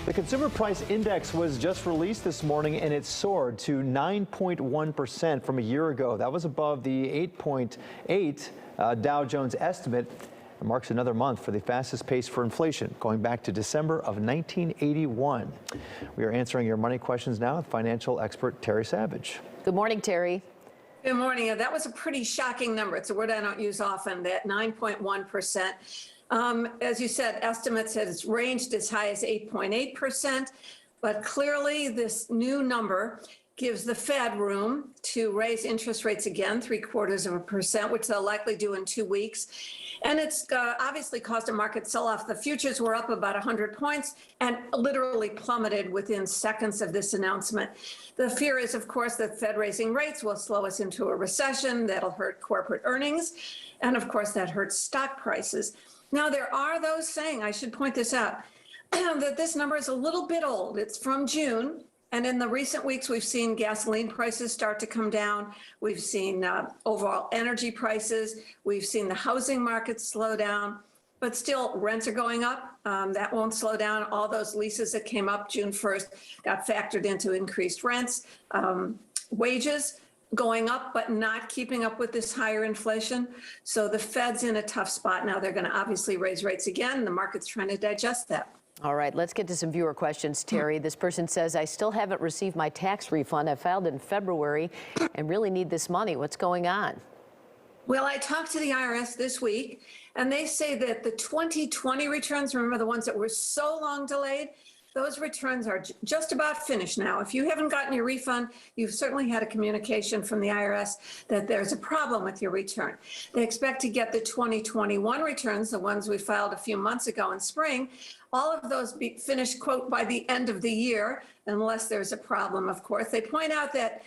The Consumer Price Index was just released this morning, and it soared to 9.1% from a year ago. That was above the 8.8 Dow Jones estimate. It marks another month for the fastest pace for inflation, going back to December of 1981. We are answering your money questions now with financial expert Terry Savage. Good morning, Terry. Good morning. That was a pretty shocking number. It's a word I don't use often, that 9.1%. As you said, estimates has ranged as high as 8.8%, but clearly this new number gives the Fed room to raise interest rates again, 0.75%, which they'll likely do in 2 weeks. And it's obviously caused a market sell-off. The futures were up about 100 points and literally plummeted within seconds of this announcement. The fear is, of course, that Fed raising rates will slow us into a recession. That'll hurt corporate earnings. And of course, that hurts stock prices. Now, there are those saying, I should point this out, that this number is a little bit old. It's from June. And in the recent weeks, we've seen gasoline prices start to come down. We've seen overall energy prices. We've seen the housing market slow down. But still, rents are going up. That won't slow down. All those leases that came up June 1st got factored into increased rents. Wages going up, but not keeping up with this higher inflation. So the Fed's in a tough spot now. They're going to obviously raise rates again. The market's trying to digest that. All right, let's get to some viewer questions, Terry. This person says, I still haven't received my tax refund. I filed in February and really need this money. What's going on? Well, I talked to the IRS this week, and they say that the 2020 returns, remember the ones that were so long delayed, those returns are just about finished now. If you haven't gotten your refund, you've certainly had a communication from the IRS that there's a problem with your return. They expect to get the 2021 returns, the ones we filed a few months ago in spring, all of those be finished, quote, by the end of the year, unless there's a problem, of course. They point out that,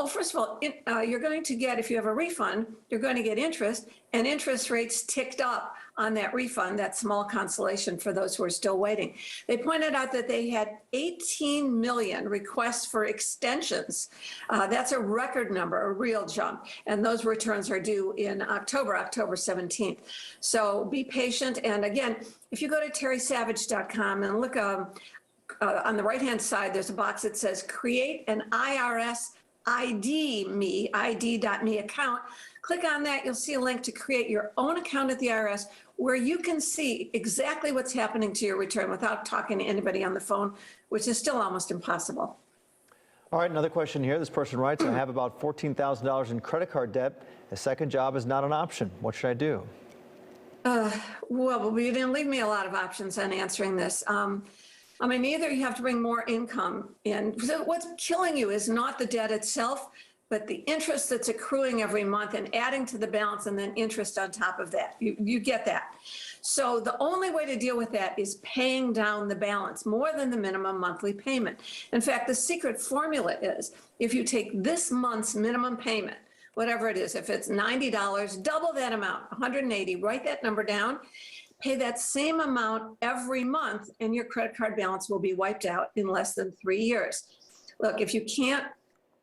first of all, you're going to get, if you have a refund, you're going to get interest, and interest rates ticked up on that refund, that small consolation for those who are still waiting. They pointed out that they had 18 million requests for extensions. That's a record number, a real jump. And those returns are due in October 17th. So be patient. And again, if you go to terrysavage.com and look on the right-hand side, there's a box that says create an IRS ID.me account. Click on that. You'll see a link to create your own account at the IRS where you can see exactly what's happening to your return without talking to anybody on the phone, which is still almost impossible. All right, another question here. This person writes, I have about $14,000 in credit card debt. A second job is not an option. What should I do? Well, you didn't leave me a lot of options on answering this. I mean, either you have to bring more income in. So what's killing you is not the debt itself, but the interest that's accruing every month and adding to the balance and then interest on top of that. You get that. So the only way to deal with that is paying down the balance more than the minimum monthly payment. In fact, the secret formula is if you take this month's minimum payment, whatever it is, if it's $90, double that amount, 180, write that number down, pay that same amount every month, and your credit card balance will be wiped out in less than 3 years. Look, if you can't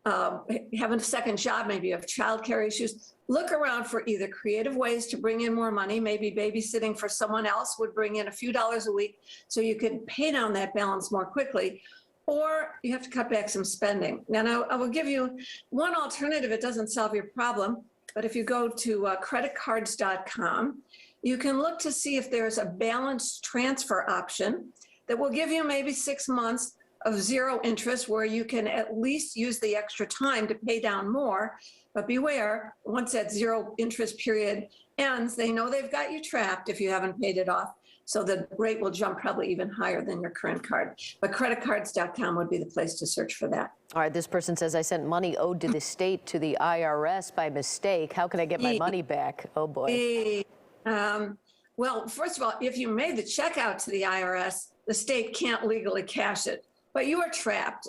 have a second job, maybe you have childcare issues, look around for either creative ways to bring in more money. Maybe babysitting for someone else would bring in a few dollars a week so you could pay down that balance more quickly, or you have to cut back some spending. Now, I will give you one alternative. It doesn't solve your problem, but if you go to creditcards.com, you can look to see if there's a balance transfer option that will give you maybe 6 months of zero interest where you can at least use the extra time to pay down more. But beware, once that zero interest period ends, they know they've got you trapped if you haven't paid it off. So the rate will jump probably even higher than your current card. But creditcards.com would be the place to search for that. All right, this person says, I sent money owed to the state to the IRS by mistake. How can I get my money back? Oh, boy. Well, first of all, if you made the check out to the IRS, the state can't legally cash it, but you are trapped.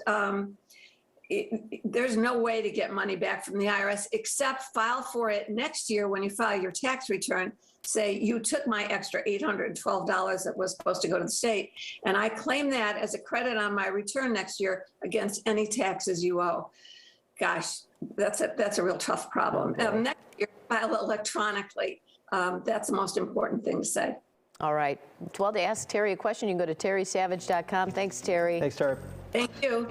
There's no way to get money back from the IRS except file for it next year when you file your tax return. Say, you took my extra $812 that was supposed to go to the state, and I claim that as a credit on my return next year against any taxes you owe. Gosh, that's a real tough problem. Next year, file electronically. That's the most important thing to say. All right. Well, to ask Terry a question, you can go to terrysavage.com. Thanks, Terry. Thanks, Terry. Thank you.